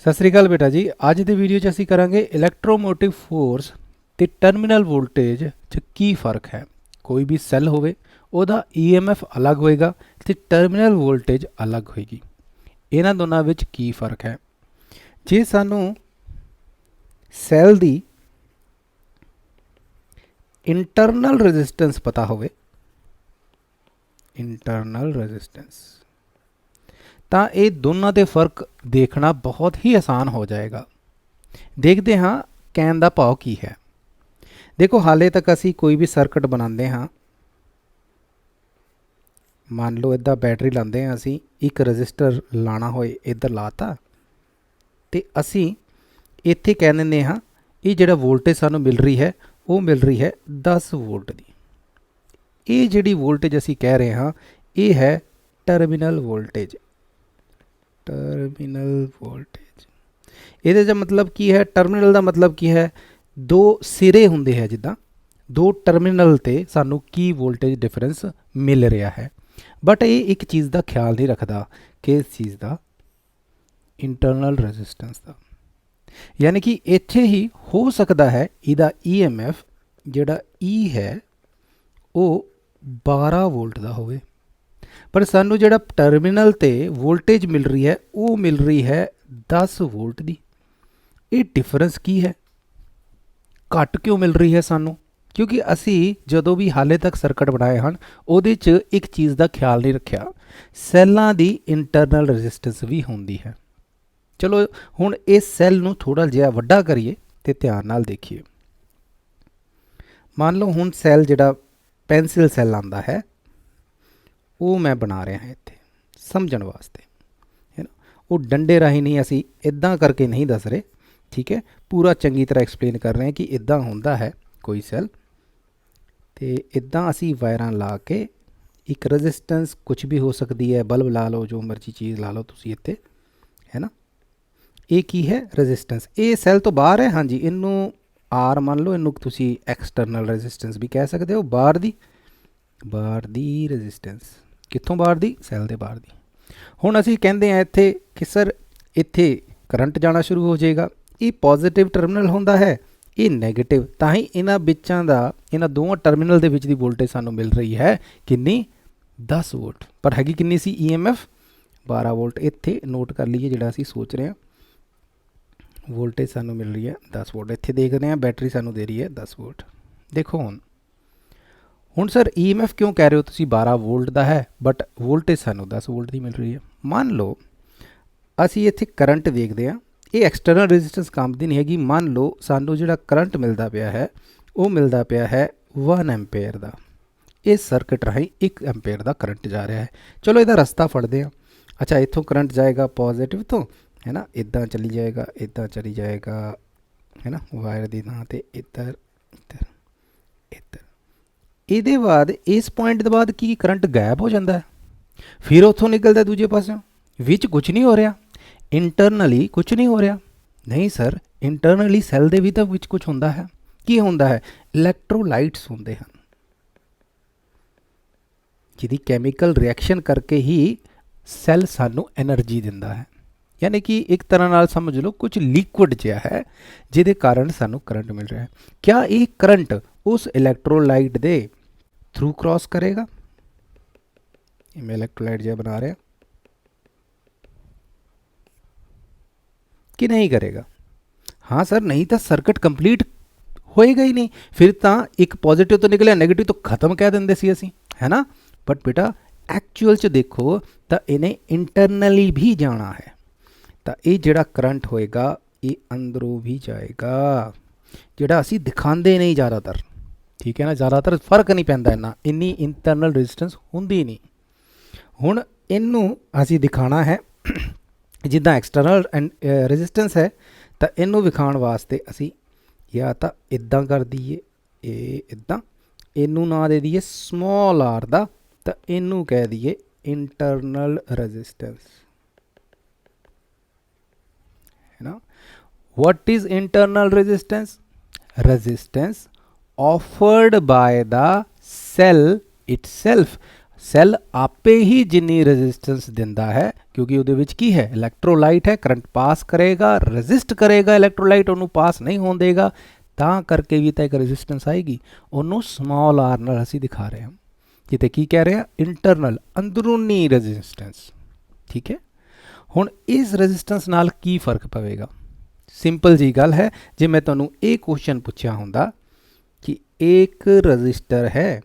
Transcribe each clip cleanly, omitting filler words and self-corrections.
ਸਤਿ ਸ੍ਰੀ ਅਕਾਲ ਬੇਟਾ ਜੀ। ਅੱਜ ਦੀ ਵੀਡੀਓ 'ਚ ਅਸੀਂ ਕਰਾਂਗੇ ਇਲੈਕਟ੍ਰੋਮੋਟਿਵ ਫੋਰਸ ਤੇ ਟਰਮੀਨਲ ਵੋਲਟੇਜ 'ਚ ਕੀ ਫਰਕ ਹੈ। ਕੋਈ ਵੀ ਸੈੱਲ ਹੋਵੇ ਉਹਦਾ ਈਐਮਐਫ ਅਲੱਗ ਹੋਏਗਾ ਤੇ ਟਰਮੀਨਲ ਵੋਲਟੇਜ ਅਲੱਗ ਹੋਏਗੀ। ਇਹਨਾਂ ਦੋਨਾਂ ਵਿੱਚ ਕੀ ਫਰਕ ਹੈ। ਜੇ ਸਾਨੂੰ ਸੈੱਲ ਦੀ ਇੰਟਰਨਲ ਰੈਜ਼ਿਸਟੈਂਸ ਪਤਾ ਹੋਵੇ, ਇੰਟਰਨਲ ਰੈਜ਼ਿਸਟੈਂਸ, ਤਾਂ ਇਹ ਦੋਨਾਂ ਦੇ ਫਰਕ ਦੇਖਣਾ ਬਹੁਤ ਹੀ ਆਸਾਨ ਹੋ ਜਾਏਗਾ। ਦੇਖਦੇ ਹਾਂ ਕਹਿਣ ਦਾ ਭਾਵ ਕੀ ਹੈ। ਦੇਖੋ, ਹਾਲੇ ਤੱਕ ਅਸੀਂ ਕੋਈ ਵੀ ਸਰਕਟ ਬਣਾਉਂਦੇ ਹਾਂ, ਮੰਨ ਲਓ ਇੱਦਾਂ ਬੈਟਰੀ ਲਾਉਂਦੇ ਹਾਂ, ਅਸੀਂ ਇੱਕ ਰਜਿਸਟਰ ਲਾਣਾ ਹੋਏ ਇੱਧਰ ਲਾਤਾ ਤੇ ਅਸੀਂ ਇੱਥੇ ਕਹਿ ਦਿੰਦੇ ਹਾਂ ਇਹ ਜਿਹੜਾ ਵੋਲਟੇਜ ਸਾਨੂੰ ਮਿਲ ਰਹੀ ਹੈ ਉਹ ਮਿਲ ਰਹੀ ਹੈ 10 ਵੋਲਟ ਦੀ। ਇਹ ਜਿਹੜੀ ਵੋਲਟੇਜ ਅਸੀਂ ਕਹਿ ਰਹੇ ਹਾਂ ਇਹ ਹੈ ਟਰਮੀਨਲ ਵੋਲਟੇਜ। ਟਰਮੀਨਲ ਵੋਲਟੇਜ ਇਹਦੇ ਦਾ ਮਤਲਬ ਕੀ ਹੈ? ਟਰਮੀਨਲ ਦਾ ਮਤਲਬ ਕੀ ਹੈ? ਦੋ ਸਿਰੇ ਹੁੰਦੇ ਹੈ, ਜਿੱਦਾਂ ਦੋ ਟਰਮੀਨਲ ਤੇ ਸਾਨੂੰ ਕੀ ਵੋਲਟੇਜ ਡਿਫਰੈਂਸ ਮਿਲ ਰਿਹਾ ਹੈ। ਬਟ ਇਹ ਇੱਕ ਚੀਜ਼ ਦਾ ਖਿਆਲ ਨਹੀਂ ਰੱਖਦਾ ਕਿ ਇਸ ਚੀਜ਼ ਦਾ ਇੰਟਰਨਲ ਰੈਜ਼ਿਸਟੈਂਸ ਦਾ, ਯਾਨੀ ਕਿ ਇੱਥੇ ਹੀ ਹੋ ਸਕਦਾ ਹੈ ਇਹਦਾ ਈਐਮਐਫ ਜਿਹੜਾ ਈ ਹੈ ਉਹ 12 ਵੋਲਟ ਦਾ ਹੋਵੇ, ਪਰ ਸਾਨੂੰ ਜਿਹੜਾ ਟਰਮੀਨਲ ਤੇ ਵੋਲਟੇਜ ਮਿਲ ਰਹੀ ਹੈ ਉਹ ਮਿਲ ਰਹੀ ਹੈ 10 ਵੋਲਟ ਦੀ। ਇਹ ਡਿਫਰੈਂਸ ਕੀ ਹੈ? ਘੱਟ ਕਿਉਂ ਮਿਲ ਰਹੀ ਹੈ ਸਾਨੂੰ? ਕਿਉਂਕਿ ਅਸੀਂ ਜਦੋਂ ਵੀ ਹਾਲੇ ਤੱਕ ਸਰਕਟ ਬਣਾਏ ਹਨ ਉਹਦੇ 'ਚ ਇੱਕ ਚੀਜ਼ ਦਾ ਖਿਆਲ ਨਹੀਂ ਰੱਖਿਆ, ਸੈੱਲਾਂ ਦੀ ਇੰਟਰਨਲ ਰੈਜ਼ਿਸਟੈਂਸ ਵੀ ਹੁੰਦੀ ਹੈ। ਚਲੋ ਹੁਣ ਇਸ ਸੈੱਲ ਨੂੰ ਥੋੜਾ ਜਿਹਾ ਵੱਡਾ ਕਰੀਏ ਤੇ ਧਿਆਨ ਨਾਲ ਦੇਖੀਏ। ਮੰਨ ਲਓ ਹੁਣ ਸੈੱਲ ਜਿਹੜਾ ਪੈਨਸਿਲ ਸੈੱਲ ਆਉਂਦਾ ਹੈ ਉਹ ਮੈਂ ਬਣਾ ਰਿਹਾ ਹਾਂ ਇੱਥੇ ਸਮਝਣ ਵਾਸਤੇ, ਹੈ ਨਾ। ਉਹ ਡੰਡੇ ਰਾਹੀਂ ਨਹੀਂ, ਅਸੀਂ ਇੱਦਾਂ ਕਰਕੇ ਨਹੀਂ ਦੱਸ ਰਹੇ, ਠੀਕ ਹੈ। ਪੂਰਾ ਚੰਗੀ ਤਰ੍ਹਾਂ ਐਕਸਪਲੇਨ ਕਰ ਰਹੇ ਹਾਂ ਕਿ ਇੱਦਾਂ ਹੁੰਦਾ ਹੈ ਕੋਈ ਸੈੱਲ, ਤੇ ਇੱਦਾਂ ਅਸੀਂ ਵਾਇਰਾਂ ਲਾ ਕੇ ਇੱਕ ਰੈਜ਼ਿਸਟੈਂਸ ਕੁਝ ਵੀ ਹੋ ਸਕਦੀ ਹੈ, ਬਲਬ ਲਾ ਲਓ, ਜੋ ਮਰਜ਼ੀ ਚੀਜ਼ ਲਾ ਲਓ ਤੁਸੀਂ ਇੱਥੇ, ਹੈ ਨਾ। ਇਹ ਕੀ ਹੈ? ਰੈਜ਼ਿਸਟੈਂਸ। ਇਹ ਸੈੱਲ ਤੋਂ ਬਾਹਰ ਹੈ, ਹਾਂਜੀ। ਇਹਨੂੰ ਆਰ ਮੰਨ ਲਓ, ਇਹਨੂੰ ਤੁਸੀਂ ਐਕਸਟਰਨਲ ਰੈਜ਼ਿਸਟੈਂਸ ਵੀ ਕਹਿ ਸਕਦੇ ਹੋ। ਬਾਹਰ ਦੀ ਰੈਜ਼ਿਸਟੈਂਸ। ਕਿੱਥੋਂ ਬਾਹਰ ਦੀ? ਸੈੱਲ ਦੇ ਬਾਹਰ ਦੀ। ਹੁਣ ਅਸੀਂ ਕਹਿੰਦੇ ਹਾਂ ਇੱਥੇ ਕਿ ਸਰ ਇੱਥੇ ਕਰੰਟ ਜਾਣਾ ਸ਼ੁਰੂ ਹੋ ਜਾਏਗਾ। ਇਹ ਪੋਜ਼ਿਟਿਵ ਟਰਮੀਨਲ ਹੁੰਦਾ ਹੈ, ਇਹ ਨੈਗੇਟਿਵ, ਤਾਂ ਹੀ ਇਹਨਾਂ ਵਿੱਚਾਂ ਦਾ, ਇਹਨਾਂ ਦੋਵਾਂ ਟਰਮੀਨਲ ਦੇ ਵਿੱਚ ਦੀ ਵੋਲਟੇਜ ਸਾਨੂੰ ਮਿਲ ਰਹੀ ਹੈ ਕਿੰਨੀ? 10 ਵੋਲਟ। ਪਰ ਹੈਗੀ ਕਿੰਨੀ ਸੀ ਈਐਮਐਫ? 12 ਵੋਲਟ। ਇੱਥੇ ਨੋਟ ਕਰ ਲਈਏ ਜਿਹੜਾ ਅਸੀਂ ਸੋਚ ਰਹੇ ਹਾਂ। ਵੋਲਟੇਜ ਸਾਨੂੰ ਮਿਲ ਰਹੀ ਹੈ 10 ਵੋਲਟ। ਇੱਥੇ ਦੇਖਦੇ ਹਾਂ ਬੈਟਰੀ ਸਾਨੂੰ ਦੇ ਰਹੀ ਹੈ 10 ਵੋਲਟ। ਦੇਖੋ ਹੁਣ ਸਰ ਈਐਮਐਫ ਕਿਉਂ ਕਹਿ ਰਹੇ ਹੋ ਤੁਸੀਂ 12 ਵੋਲਟ ਦਾ ਹੈ ਬਟ ਵੋਲਟੇਜ ਸਾਨੂੰ 10 ਵੋਲਟ ਦੀ ਮਿਲ ਰਹੀ ਹੈ? ਮੰਨ ਲਓ ਅਸੀਂ ਇੱਥੇ ਕਰੰਟ ਦੇਖਦੇ ਹਾਂ, ਇਹ ਐਕਸਟਰਨਲ ਰੈਜ਼ਿਸਟੈਂਸ ਕੰਮ ਦੀ ਨਹੀਂ ਹੈਗੀ। ਮੰਨ ਲਓ ਸਾਨੂੰ ਜਿਹੜਾ ਕਰੰਟ ਮਿਲਦਾ ਪਿਆ ਹੈ ਉਹ ਮਿਲਦਾ ਪਿਆ ਹੈ 1 ਐਂਪੀਅਰ ਦਾ। ਇਸ ਸਰਕਟ ਰਾਹੀਂ 1 ਐਂਪੀਅਰ ਦਾ ਕਰੰਟ ਜਾ ਰਿਹਾ ਹੈ। ਚਲੋ ਇਹਦਾ ਰਸਤਾ ਫੜਦੇ ਹਾਂ। ਅੱਛਾ, ਇੱਥੋਂ ਕਰੰਟ ਜਾਏਗਾ ਪੋਜ਼ਿਟਿਵ ਤੋਂ, ਹੈ ਨਾ, ਇੱਦਾਂ ਚਲੀ ਜਾਏਗਾ, ਇੱਦਾਂ ਚਲੀ ਜਾਏਗਾ, ਹੈ ਨਾ, ਵਾਇਰ ਦੀ ਥਾਂ ਤੇ ਇੱਧਰ ਇੱਧਰ ਇੱਧਰ। ਇਹਦੇ ਬਾਅਦ ਇਸ ਪੁਆਇੰਟ ਦੇ ਬਾਅਦ ਕੀ ਕਰੰਟ ਗਾਇਬ ਹੋ ਜਾਂਦਾ ਹੈ, ਫਿਰ ਉੱਥੋਂ ਨਿਕਲਦਾ ਦੂਜੇ ਪਾਸਿਓਂ। ਵਿੱਚ ਕੁਝ ਨਹੀਂ ਹੋ ਰਿਹਾ, ਇੰਟਰਨਲੀ ਕੁਝ ਨਹੀਂ ਹੋ ਰਿਹਾ। ਨਹੀਂ ਸਰ, ਇੰਟਰਨਲੀ ਸੈੱਲ ਦੇ ਵੀ ਤਾਂ ਵਿੱਚ ਕੁਝ ਹੁੰਦਾ ਹੈ। ਕੀ ਹੁੰਦਾ ਹੈ? ਇਲੈਕਟ੍ਰੋਲਾਈਟਸ ਹੁੰਦੇ ਹਨ, ਜਿਹਦੀ ਕੈਮੀਕਲ ਰਿਐਕਸ਼ਨ ਕਰਕੇ ਹੀ ਸੈੱਲ ਸਾਨੂੰ ਐਨਰਜੀ ਦਿੰਦਾ ਹੈ। ਯਾਨੀ ਕਿ ਇੱਕ ਤਰ੍ਹਾਂ ਨਾਲ ਸਮਝ ਲਓ ਕੁਝ ਲਿਕੁਇਡ ਜਿਹਾ ਹੈ ਜਿਹਦੇ ਕਾਰਨ ਸਾਨੂੰ ਕਰੰਟ ਮਿਲ ਰਿਹਾ ਹੈ। ਕਿਆ ਇਹ ਕਰੰਟ ਉਸ ਇਲੈਕਟ੍ਰੋਲਾਈਟ ਦੇ ਥਰੂ ਕ੍ਰਾਸ ਕਰੇਗਾ? ਇਹ ਮੈਂ ਇਲੈਕਟ੍ਰੋਲਾਈਟ ਜਿਹਾ ਬਣਾ ਰਿਹਾ ਕਿ ਨਹੀਂ ਕਰੇਗਾ? हाँ सर, नहीं तो सर्किट कंप्लीट होएगा ही नहीं। फिर तो एक पॉजिटिव तो निकलिया, नेगेटिव तो खत्म कह देंगे सी असी, है ना। बट बेटा एक्चुअल च देखो तो इन्हें इंटरनली भी जाना है, तो ये जिहड़ा करंट होएगा ये अंदरों भी जाएगा, जिहड़ा असी दिखाते नहीं ज़्यादातर, ठीक है ना। ज़्यादातर फर्क नहीं पैंदा इन्ना, इन्नी इंटरनल रजिस्टेंस हुंदी नहीं। हुण इनू असी दिखाना है जिद्दां एक्सटर्नल रजिस्टेंस है, तो इनू विखाण वास्ते असी या तो इदां कर दईए, इदां, इनू ना दे दईए स्मॉल आर दा, तो इनू कह दईए इंटरनल रजिस्टेंस, है ना। What is internal resistance? Resistance offered by the cell itself, cell ਆਪੇ ਹੀ ਜਿੰਨੀ ਰੈਜ਼ਿਸਟੈਂਸ ਦਿੰਦਾ ਹੈ, ਕਿਉਂਕਿ ਉਹਦੇ ਵਿੱਚ ਕੀ ਹੈ, ਇਲੈਕਟ੍ਰੋਲਾਈਟ ਹੈ, ਕਰੰਟ ਪਾਸ ਕਰੇਗਾ, ਰੈਜ਼ਿਸਟ ਕਰੇਗਾ, ਇਲੈਕਟ੍ਰੋਲਾਈਟ ਉਹਨੂੰ ਪਾਸ ਨਹੀਂ ਹੋਣ ਦੇਗਾ, ਤਾਂ ਕਰਕੇ ਵੀ ਤਾਂ ਇੱਕ ਰੈਜ਼ਿਸਟੈਂਸ ਆਏਗੀ। ਉਹਨੂੰ ਸਮਾਲ ਆਰ ਨਾਲ ਅਸੀਂ ਦਿਖਾ ਰਹੇ ਹਾਂ, ਜਿੱਥੇ ਕੀ ਕਹਿ ਰਹੇ ਹਾਂ, ਇੰਟਰਨਲ, ਅੰਦਰੂਨੀ ਰੈਜ਼ਿਸਟੈਂਸ। ਠੀਕ ਹੈ, ਹੁਣ ਇਸ ਰੈਜ਼ਿਸਟੈਂਸ ਨਾਲ ਕੀ ਫਰਕ ਪਵੇਗਾ? ਸਿੰਪਲ ਜੀ ਗੱਲ ਹੈ, ਜੇ ਮੈਂ ਤੁਹਾਨੂੰ ਇਹ ਕੁਐਸਚਨ ਪੁੱਛਿਆ ਹੁੰਦਾ ਕਿ ਇੱਕ ਰਜਿਸਟਰ ਹੈ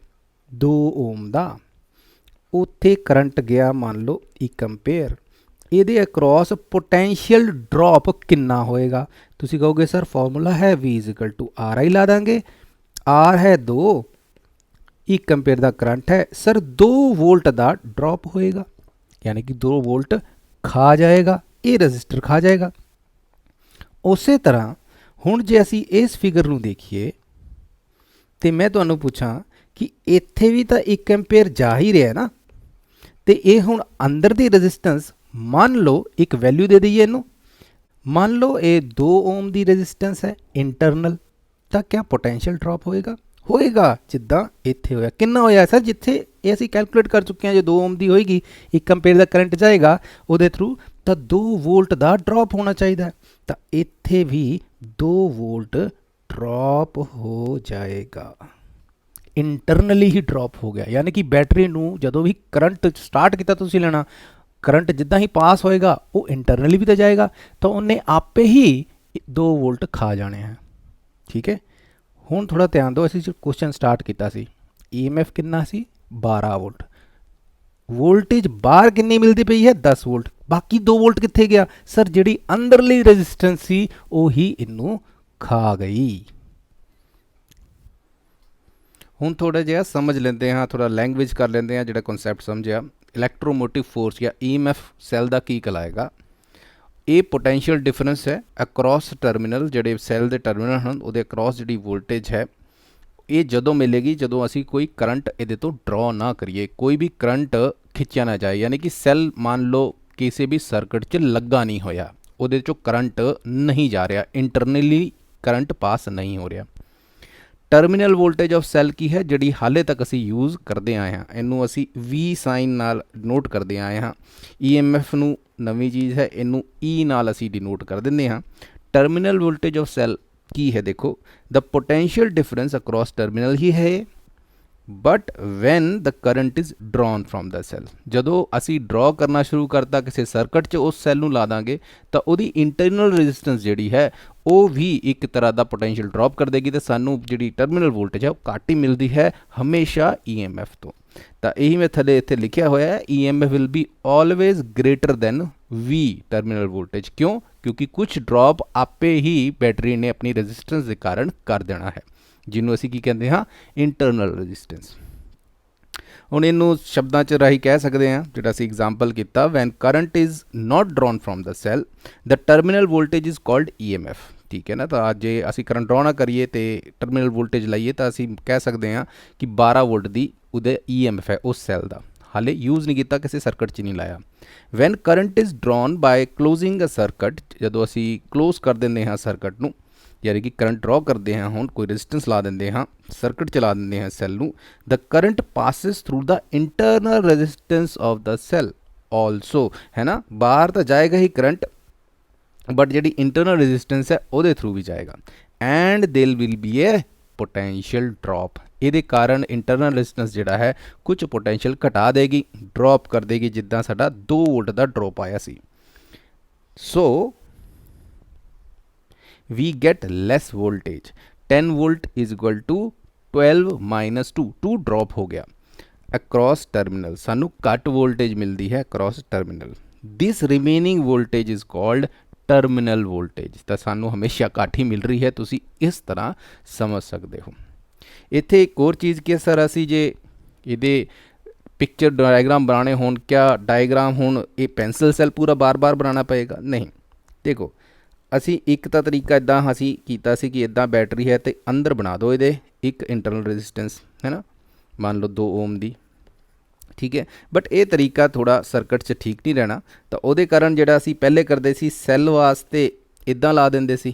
2 ਓਮ ਦਾ, ਉੱਥੇ ਕਰੰਟ ਗਿਆ ਮੰਨ ਲਓ 1 ਐਂਪੀਅਰ, ਇਹਦੇ ਅਕ੍ਰੋਸ ਪੋਟੈਂਸ਼ੀਅਲ ਡ੍ਰੌਪ ਕਿੰਨਾ ਹੋਏਗਾ? ਤੁਸੀਂ ਕਹੋਗੇ ਸਰ ਫਾਰਮੂਲਾ ਹੈ V = RI, ਲਾ ਦਾਂਗੇ। R ਹੈ 2, 1 ਐਂਪੀਅਰ ਦਾ ਕਰੰਟ ਹੈ ਸਰ, 2 ਵੋਲਟ ਦਾ ਡ੍ਰੌਪ ਹੋਏਗਾ, ਯਾਨੀ ਕਿ 2 ਵੋਲਟ ਖਾ ਜਾਏਗਾ, ਇਹ ਰਜਿਸਟਰ ਖਾ ਜਾਏਗਾ। ਉਸੇ ਤਰ੍ਹਾਂ ਹੁਣ ਜੇ ਅਸੀਂ ਇਸ ਫਿਗਰ ਨੂੰ ਦੇਖੀਏ ਤੇ ਮੈਂ ਤੁਹਾਨੂੰ ਪੁੱਛਾਂ ਕਿ ਇੱਥੇ ਵੀ ਤਾਂ 1 ਐਂਪੀਅਰ ਜਾ ਹੀ ਰਿਹਾ ਨਾ, ਤੇ ਇਹ ਹੁਣ ਅੰਦਰ ਦੀ ਰੈਜ਼ਿਸਟੈਂਸ ਮੰਨ ਲਓ ਇੱਕ ਵੈਲਿਊ ਦੇ ਦਈਏ ਇਹਨੂੰ, ਮੰਨ ਲਓ ਇਹ 2 ਓਮ ਦੀ ਰੈਜ਼ਿਸਟੈਂਸ ਹੈ ਇੰਟਰਨਲ, ਤਾਂ ਕਿਆ ਪੋਟੈਂਸ਼ੀਅਲ ਡ੍ਰੌਪ ਹੋਏਗਾ? ਹੋਏਗਾ, ਜਿੱਦਾਂ ਇੱਥੇ ਹੋਇਆ। ਕਿੰਨਾ ਹੋਇਆ ਸਰ? ਜਿੱਥੇ ਇਹ ਅਸੀਂ ਕੈਲਕੂਲੇਟ ਕਰ ਚੁੱਕੇ ਹਾਂ, ਜੇ 2 ਓਮ ਦੀ ਹੋਏਗੀ, 1 ਐਂਪੀਅਰ ਦਾ ਕਰੰਟ ਜਾਏਗਾ ਉਹਦੇ ਥਰੂ, ਤਾਂ 2 ਵੋਲਟ ਦਾ ਡ੍ਰੌਪ ਹੋਣਾ ਚਾਹੀਦਾ, ਤਾਂ ਇੱਥੇ ਵੀ 2 ਵੋਲਟ ਡ੍ਰੌਪ ਹੋ ਜਾਏਗਾ, ਇੰਟਰਨਲੀ ਹੀ ਡ੍ਰੌਪ ਹੋ ਗਿਆ। ਯਾਨੀ ਕਿ ਬੈਟਰੀ ਨੂੰ ਜਦੋਂ ਵੀ ਕਰੰਟ ਸਟਾਰਟ ਕੀਤਾ ਤੁਸੀਂ ਲੈਣਾ, ਕਰੰਟ ਜਿੱਦਾਂ ਹੀ ਪਾਸ ਹੋਏਗਾ ਉਹ ਇੰਟਰਨਲੀ ਵੀ ਤਾਂ ਜਾਏਗਾ, ਤਾਂ ਉਹਨੇ ਆਪੇ ਹੀ 2 ਵੋਲਟ ਖਾ ਜਾਣੇ ਹੈ। ਠੀਕ ਹੈ, ਹੁਣ ਥੋੜਾ ਧਿਆਨ ਦਿਓ, ਅਸੀਂ ਜੋ ਕੁਐਸਚਨ ਸਟਾਰਟ ਕੀਤਾ ਸੀ, EMF ਕਿੰਨਾ ਸੀ? 12 ਵੋਲਟ। ਵੋਲਟੇਜ ਬਾਹਰ ਕਿੰਨੀ ਮਿਲਦੀ ਪਈ ਹੈ? 10 ਵੋਲਟ। ਬਾਕੀ 2 ਵੋਲਟ ਕਿੱਥੇ ਗਿਆ? ਸਰ ਜਿਹੜੀ ਅੰਦਰਲੀ ਰੈਜ਼ਿਸਟੈਂਸ ਸੀ ਉਹੀ ਇਹਨੂੰ ਖਾ ਗਈ। ਹੁਣ ਥੋੜਾ ਜਿਹਾ ਸਮਝ ਲੈਂਦੇ ਹਾਂ, ਥੋੜਾ ਲੈਂਗੁਏਜ ਕਰ ਲੈਂਦੇ ਹਾਂ, ਜਿਹੜਾ ਕਨਸੈਪਟ ਸਮਝਿਆ। ਇਲੈਕਟ੍ਰੋਮੋਟਿਵ ਫੋਰਸ ਜਾਂ EMF ਸੈੱਲ ਦਾ ਕੀ ਕਲਾਏਗਾ? ਇਹ ਪੋਟੈਂਸ਼ੀਅਲ ਡਿਫਰੈਂਸ ਹੈ ਅਕ੍ਰੋਸ ਟਰਮੀਨਲ, ਜਿਹੜੇ ਸੈੱਲ ਦੇ ਟਰਮੀਨਲ ਹਨ ਉਹਦੇ ਅਕ੍ਰੋਸ ਜਿਹੜੀ ਵੋਲਟੇਜ ਹੈ, ਇਹ ਜਦੋਂ ਮਿਲੇਗੀ ਜਦੋਂ ਅਸੀਂ ਕੋਈ ਕਰੰਟ ਇਹਦੇ ਤੋਂ ਡਰਾ ਨਾ ਕਰੀਏ, ਕੋਈ ਵੀ ਕਰੰਟ ਖਿੱਚਿਆ ਨਾ ਜਾਏ। ਯਾਨੀ ਕਿ ਸੈੱਲ ਮੰਨ ਲਓ ਕਿਸੇ ਵੀ ਸਰਕਟ 'ਚ ਲੱਗਾ ਨਹੀਂ ਹੋਇਆ, ਉਹਦੇ 'ਚੋਂ ਕਰੰਟ ਨਹੀਂ ਜਾ ਰਿਹਾ, ਇੰਟਰਨਲੀ ਕਰੰਟ ਪਾਸ ਨਹੀਂ ਹੋ ਰਿਹਾ। ਟਰਮੀਨਲ ਵੋਲਟੇਜ ਆਫ ਸੈੱਲ ਕੀ ਹੈ? ਜਿਹੜੀ ਹਾਲੇ ਤੱਕ ਅਸੀਂ ਯੂਜ਼ ਕਰਦੇ ਆਏ ਹਾਂ, ਇਹਨੂੰ ਅਸੀਂ V ਸਾਈਨ ਨਾਲ ਨੋਟ ਕਰਦੇ ਆਏ ਹਾਂ। EMF ਨੂੰ ਨਵੀਂ ਚੀਜ਼ ਹੈ, ਇਹਨੂੰ E ਨਾਲ ਅਸੀਂ ਡਿਨੋਟ ਕਰ ਦਿੰਦੇ ਹਾਂ। ਟਰਮੀਨਲ ਵੋਲਟੇਜ ਆਫ ਸੈੱਲ ਕੀ ਹੈ? ਦੇਖੋ, ਦ ਪੋਟੈਂਸ਼ੀਅਲ ਡਿਫਰੈਂਸ ਅਕ੍ਰੋਸ ਟਰਮੀਨਲ ਹੀ ਹੈ, but van the current is drone from the cell, ਜਦੋਂ ਅਸੀਂ ਡਰਾ ਕਰਨਾ ਸ਼ੁਰੂ ਕਰਤਾ ਕਿਸੇ ਸਰਕਟ 'ਚ, ਉਸ ਸੈੱਲ ਨੂੰ ਲਾ ਦਾਂਗੇ ਤਾਂ ਉਹਦੀ ਇੰਟਰਨਲ ਰੈਜ਼ਿਸਟੈਂਸ ਜਿਹੜੀ ਹੈ ਉਹ ਵੀ ਇੱਕ ਤਰ੍ਹਾਂ ਦਾ ਪੋਟੈਂਸ਼ੀਅਲ ਡ੍ਰੌਪ ਕਰ ਦੇਗੀ, ਤੇ ਸਾਨੂੰ ਜਿਹੜੀ ਟਰਮੀਨਲ ਵੋਲਟੇਜ ਹੈ ਉਹ ਘੱਟ ਹੀ ਮਿਲਦੀ ਹੈ ਹਮੇਸ਼ਾ EMF ਤੋਂ। ਤਾਂ ਇਹੀ ਮੈਂ ਥੱਲੇ ਇੱਥੇ ਲਿਖਿਆ ਹੋਇਆ ਹੈ, EMF will be always greater then V terminal voltage. ਕਿਉਂ? ਕਿਉਂਕਿ ਕੁਝ ਡ੍ਰੌਪ ਆਪੇ ਹੀ ਬੈਟਰੀ ਨੇ ਆਪਣੀ ਰੈਜ਼ਿਸਟੈਂਸ ਦੇ ਕਾਰਨ ਕਰ ਦੇਣਾ ਹੈ, ਜਿਹਨੂੰ ਅਸੀਂ ਕੀ ਕਹਿੰਦੇ ਹਾਂ? Internal resistance. ਹੁਣ ਇਹਨੂੰ ਸ਼ਬਦਾਂ 'ਚ ਰਾਹੀਂ ਕਹਿ ਸਕਦੇ ਹਾਂ, ਜਿਹੜਾ ਅਸੀਂ ਐਗਜ਼ਾਮਪਲ ਕੀਤਾ, when current is not drawn from the cell the terminal voltage is called EMF। ਠੀਕ ਹੈ ਨਾ, ਤਾਂ ਜੇ ਅਸੀਂ ਕਰੰਟ ਡਰਾ ਨਾ ਕਰੀਏ ਤੇ ਟਰਮੀਨਲ ਵੋਲਟੇਜ ਲਾਈਏ ਤਾਂ ਅਸੀਂ ਕਹਿ ਸਕਦੇ ਹਾਂ ਕਿ 12 ਵੋਲਟ ਦੀ ਉਹਦੇ EMF ਹੈ ਉਸ ਸੈੱਲ ਦਾ, ਹਾਲੇ ਯੂਜ਼ ਨਹੀਂ ਕੀਤਾ, ਕਿਸੇ ਸਰਕਟ 'ਚ ਨਹੀਂ ਲਾਇਆ। When current is drawn by closing a circuit, ਜਦੋਂ ਅਸੀਂ ਕਲੋਜ਼ ਕਰ ਦਿੰਦੇ ਹਾਂ ਸਰਕਟ ਨੂੰ, ਯਾਨੀ ਕਿ ਕਰੰਟ ਡਰਾ ਕਰਦੇ ਹਾਂ, ਹੁਣ ਕੋਈ ਰੈਜ਼ਿਸਟੈਂਸ ਲਾ ਦਿੰਦੇ ਹਾਂ, ਸਰਕਟ ਚਲਾ ਦਿੰਦੇ ਹਾਂ ਸੈੱਲ ਨੂੰ, the current passes through the internal resistance of the cell also, ਹੈ ਨਾ, ਬਾਹਰ ਤਾਂ ਜਾਏਗਾ ਹੀ ਕਰੰਟ, ਬਟ ਜਿਹੜੀ ਇੰਟਰਨਲ ਰੈਜ਼ਿਸਟੈਂਸ ਹੈ ਉਹਦੇ ਥਰੂ ਵੀ ਜਾਏਗਾ, and there will be a potential drop. ਇਹਦੇ ਕਾਰਨ ਇੰਟਰਨਲ ਰੈਜ਼ਿਸਟੈਂਸ ਜਿਹੜਾ ਹੈ ਕੁਝ ਪੋਟੈਂਸ਼ੀਅਲ ਘਟਾ ਦੇਗੀ, ਡ੍ਰੌਪ ਕਰ ਦੇਗੀ, ਜਿੱਦਾਂ ਸਾਡਾ 2 ਵੋਲਟ ਦਾ ਡ੍ਰੌਪ ਆਇਆ ਸੀ। ਸੋ we get less voltage, 10 volt is equal to 12 minus 2, 2 drop हो गया across terminal, सानू घट voltage मिलती है across terminal, this remaining voltage is called terminal voltage, ਤਾਂ ਸਾਨੂੰ ਹਮੇਸ਼ਾ ਘੱਟ ਹੀ ਮਿਲ ਰਹੀ ਹੈ, ਤੁਸੀਂ ਇਸ ਤਰ੍ਹਾਂ ਸਮਝ ਸਕਦੇ ਹੋ। ਇੱਥੇ ਇੱਕ ਹੋਰ ਚੀਜ਼ ਕਿ ਸਰ ਅਸੀਂ ਜੇ ਇਹਦੇ ਪਿਕਚਰ ਡਾਇਗਰਾਮ ਬਣਾਉਣੇ ਹੋਣ, ਕਿਆ ਡਾਇਗਰਾਮ ਹੁਣ ਇਹ ਪੈਨਸਲ ਸੈੱਲ ਪੂਰਾ ਬਾਰ-ਬਾਰ ਬਣਾਉਣਾ ਪਏਗਾ? ਨਹੀਂ। ਦੇਖੋ, ਅਸੀਂ ਇੱਕ ਤਾਂ ਤਰੀਕਾ ਇੱਦਾਂ ਅਸੀਂ ਕੀਤਾ ਸੀ ਕਿ ਇੱਦਾਂ ਬੈਟਰੀ ਹੈ ਅਤੇ ਅੰਦਰ ਬਣਾ ਦਿਓ ਇਹਦੇ ਇੱਕ ਇੰਟਰਨਲ ਰੈਜ਼ਿਸਟੈਂਸ, ਹੈ ਨਾ, ਮੰਨ ਲਓ 2 ਓਮ ਦੀ। ਠੀਕ ਹੈ, ਬਟ ਇਹ ਤਰੀਕਾ ਥੋੜ੍ਹਾ ਸਰਕਟ 'ਚ ਠੀਕ ਨਹੀਂ ਰਹਿਣਾ, ਤਾਂ ਉਹਦੇ ਕਾਰਨ ਜਿਹੜਾ ਅਸੀਂ ਪਹਿਲੇ ਕਰਦੇ ਸੀ, ਸੈੱਲ ਵਾਸਤੇ ਇੱਦਾਂ ਲਾ ਦਿੰਦੇ ਸੀ।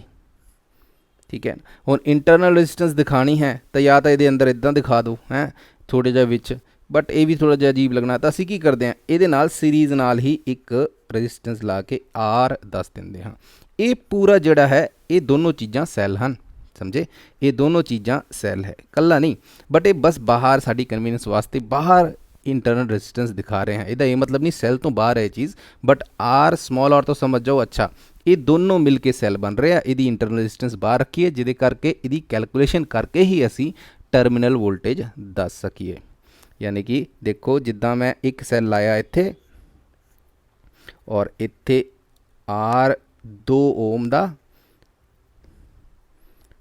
ਠੀਕ ਹੈ, ਹੁਣ ਇੰਟਰਨਲ ਰੈਜ਼ਿਸਟੈਂਸ ਦਿਖਾਣੀ ਹੈ ਤਾਂ ਜਾਂ ਤਾਂ ਇਹਦੇ ਅੰਦਰ ਇੱਦਾਂ ਦਿਖਾ ਦਿਓ, ਹੈ ਥੋੜ੍ਹੇ ਜਿਹਾ ਵਿੱਚ, ਬਟ ਇਹ ਵੀ ਥੋੜ੍ਹਾ ਜਿਹਾ ਅਜੀਬ ਲੱਗਣਾ। ਤਾਂ ਅਸੀਂ ਕੀ ਕਰਦੇ ਹਾਂ, ਇਹਦੇ ਨਾਲ ਸੀਰੀਜ਼ ਨਾਲ ਹੀ ਇੱਕ ਰੈਜ਼ਿਸਟੈਂਸ ਲਾ ਕੇ ਆਰ ਦੱਸ ਦਿੰਦੇ ਹਾਂ। ਇਹ ਪੂਰਾ ਜਿਹੜਾ ਹੈ ਇਹ ਦੋਨੋਂ ਚੀਜ਼ਾਂ ਸੈੱਲ ਹਨ, ਸਮਝੇ, ਇਹ ਦੋਨੋਂ ਚੀਜ਼ਾਂ ਸੈੱਲ ਹੈ, ਕੱਲਾ ਨਹੀਂ। ਬਟ ਇਹ ਬਸ ਬਾਹਰ ਸਾਡੀ ਕਨਵੀਨੀਅੰਸ ਵਾਸਤੇ ਬਾਹਰ ਇੰਟਰਨਲ ਰੈਜ਼ਿਸਟੈਂਸ ਦਿਖਾ ਰਹੇ ਹਾਂ। ਇਹਦਾ ਇਹ ਮਤਲਬ ਨਹੀਂ ਸੈੱਲ ਤੋਂ ਬਾਹਰ ਹੈ ਇਹ ਚੀਜ਼, ਬਟ ਆਰ ਸਮਾਲ ਆਰ ਤੋਂ ਸਮਝ ਜਾਓ। ਅੱਛਾ, ਇਹ ਦੋਨੋਂ ਮਿਲ ਕੇ ਸੈੱਲ ਬਣ ਰਹੇ ਆ, ਇਹਦੀ ਇੰਟਰਨਲ ਰੈਜ਼ਿਸਟੈਂਸ ਬਾਹਰ ਰੱਖੀ ਹੈ, ਜਿਹਦੇ ਕਰਕੇ ਇਹਦੀ ਕੈਲਕੂਲੇਸ਼ਨ ਕਰਕੇ ਹੀ ਅਸੀਂ ਟਰਮੀਨਲ ਵੋਲਟੇਜ ਦੱਸ ਸਕੀਏ। ਯਾਨੀ ਕਿ ਦੇਖੋ, ਜਿੱਦਾਂ ਮੈਂ ਇੱਕ ਸੈੱਲ ਲਾਇਆ ਇੱਥੇ ਔਰ ਇੱਥੇ ਆਰ 2 ਓਮ ਦਾ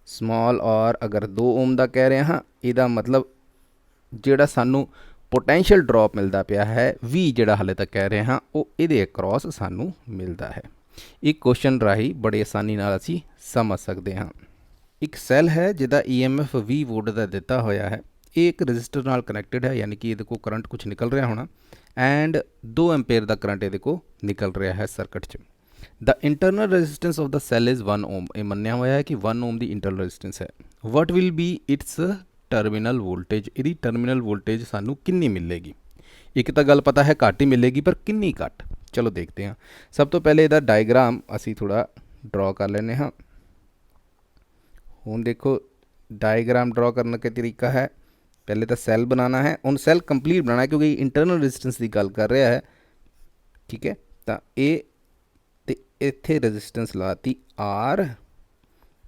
ਸਮਾਲ ਔਰ ਅਗਰ 2 ਓਮ ਦਾ ਕਹਿ ਰਹੇ ਹਾਂ, ਇਹਦਾ ਮਤਲਬ ਜਿਹੜਾ ਸਾਨੂੰ ਪੋਟੈਂਸ਼ੀਅਲ ਡ੍ਰੌਪ ਮਿਲਦਾ ਪਿਆ ਹੈ ਵੀ, ਜਿਹੜਾ ਹਾਲੇ ਤੱਕ ਕਹਿ ਰਹੇ ਹਾਂ, ਉਹ ਇਹਦੇ ਅਕਰੋਸ ਸਾਨੂੰ ਮਿਲਦਾ ਹੈ। ਇੱਕ ਕੁਐਸਚਨ ਰਾਹੀਂ ਬੜੀ ਆਸਾਨੀ ਨਾਲ ਅਸੀਂ ਸਮਝ ਸਕਦੇ ਹਾਂ। ਇੱਕ ਸੈੱਲ ਹੈ ਜਿਹਦਾ EMF 20 ਵੋਲਟ ਦਾ ਦਿੱਤਾ ਹੋਇਆ ਹੈ। ਇਹ ਇੱਕ ਰਜਿਸਟਰ ਨਾਲ ਕਨੈਕਟਡ ਹੈ, ਯਾਨੀ ਕਿ ਇਹਦੇ ਕੋਲ ਕਰੰਟ ਕੁਝ ਨਿਕਲ ਰਿਹਾ ਹੋਣਾ ਐਂਡ 2 ਐਂਪੀਅਰ ਦਾ ਕਰੰਟ ਇਹਦੇ ਕੋਲ ਨਿਕਲ ਰਿਹਾ ਹੈ ਸਰਕਟ 'ਚ। The internal resistance of the cell is 1 ohm. ਇਹ ਮੰਨਿਆ ਹੋਇਆ ਹੈ ਕਿ 1 ਓਮ ਦੀ ਇੰਟਰਨਲ ਰੈਜ਼ਿਸਟੈਂਸ ਹੈ। What will be its terminal voltage. ਇਹਦੀ ਟਰਮੀਨਲ ਵੋਲਟੇਜ ਸਾਨੂੰ ਕਿੰਨੀ ਮਿਲੇਗੀ? ਇੱਕ ਤਾਂ ਗੱਲ ਪਤਾ ਹੈ ਘੱਟ ਹੀ ਮਿਲੇਗੀ, ਪਰ ਕਿੰਨੀ ਘੱਟ, ਚਲੋ ਦੇਖਦੇ ਹਾਂ। ਸਭ ਤੋਂ ਪਹਿਲੇ ਇਹਦਾ ਡਾਇਗਰਾਮ ਅਸੀਂ ਥੋੜ੍ਹਾ ਡਰਾ ਕਰ ਲੈਂਦੇ ਹਾਂ। ਹੁਣ ਦੇਖੋ, डायग्राम ड्रॉ करने का तरीका है, पहले तो सैल बनाना है। उन सैल कंप्लीट बनाना है क्योंकि इंटरनल रेजिस्टेंस की गल कर रहा है, ठीक है। तो ये इत्थे रेजिस्टेंस लाती आर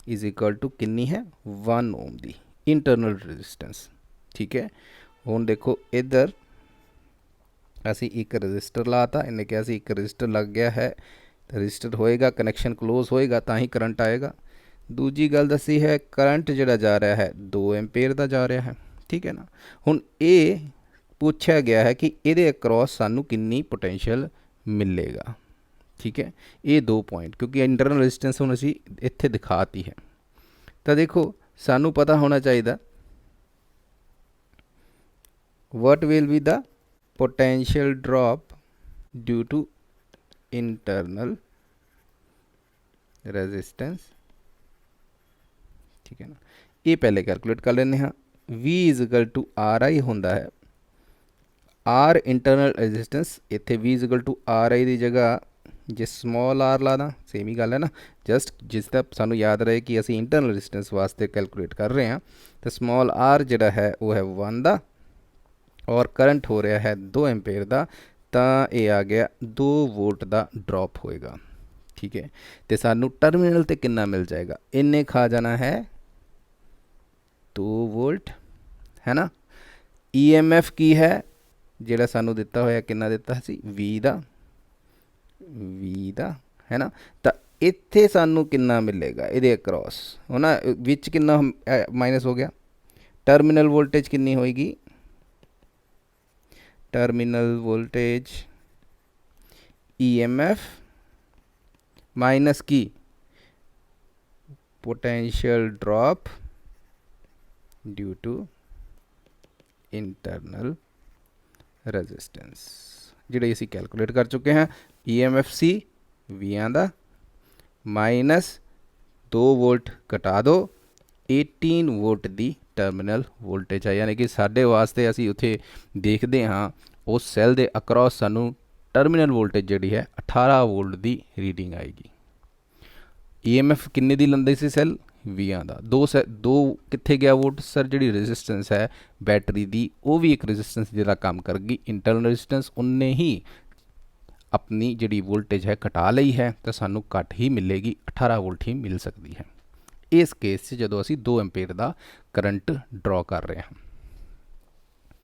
इज इक्वल टू किन्नी है 1 ओम दी इंटरनल रेजिस्टेंस, ठीक है। हुण देखो इधर असी एक रजिस्टर लाता, इन्हें क्या असी एक रजिस्टर लग गया है, तो रजिस्टर होएगा, कनैक्शन क्लोज होएगा तो ही करंट आएगा। दूजी गल दसी है करंट जिहड़ा जा रहा है 2 एंपेयर का जा रहा है, ठीक है ना। हुण ये पूछा गया है कि इहदे अक्रॉस सानू किन्नी पोटेंशियल मिलेगा, ठीक है। ये 2 पॉइंट, क्योंकि इंटरनल रेजिस्टेंस हुण असी इत्थे दिखाती है। तो देखो सानू पता होना चाहिए what will be the potential drop due to internal resistance, ठीक है ना। ये पहले कैलकुलेट कर लेने हाँ। V is equal to R I होंदा है, आर इंटरनल रेजिस्टेंस, इत्थे V is equal to R I की जगह जे स्मॉल आर ला दा, सेम ही गल है ना। जस्ट जिसका सानू याद रहे कि असी इंटरनल रेजिस्टेंस वास्ते कैलकुलेट कर रहे हैं, तो स्मॉल आर जिहड़ा है वो है 1 दा और करंट हो रहा है 2 एंपेयर का, तो ये आ गया 2 वोल्ट का ड्रॉप होएगा, ठीक है। तो सानू टर्मिनल ते कितना मिल जाएगा, इन्ने खा जाना है 2 वोल्ट, है ना। EMF की है जिहड़ा सानू दिता होया, कितना दिता सी V दा, है ना। तो इत्थे सानू कितना मिलेगा इहदे अक्रॉस, है ना, विच कितना माइनस हो गया, टर्मिनल वोल्टेज कितनी होएगी, टर्मिनल वोल्टेज EMF माइनस की potential drop due to internal resistance, जिहड़े असीं कैलकुलेट कर चुके हैं। EMF सी वीआं दा माइनस 2 वोल्ट घटा दो 18 वोल्ट की टर्मिनल वोल्टेज है, यानी कि साढ़े वास्ते असी उत्थे देखते हाँ उस सैल के अक्रॉस सानू टर्मिनल वोल्टेज जिहड़ी है 18 वोल्ट की रीडिंग आएगी। EMF किन्ने दी लंदे सी सैल वीआं दा, दो कित्थे गया वोल्ट सर, जिहड़ी रेजिस्टेंस है बैटरी दी वो भी एक रेजिस्टेंस जिहड़ा काम करगी, इंटरनल रेजिस्टेंस उन्ने ही अपनी जिहड़ी वोल्टेज है घटा लई है, तो सानू घट ही मिलेगी, 18 वोल्ट ही मिल सकती है इस केस से जदों असी 2 एंपेयर का करंट ड्रॉ कर रहे हैं।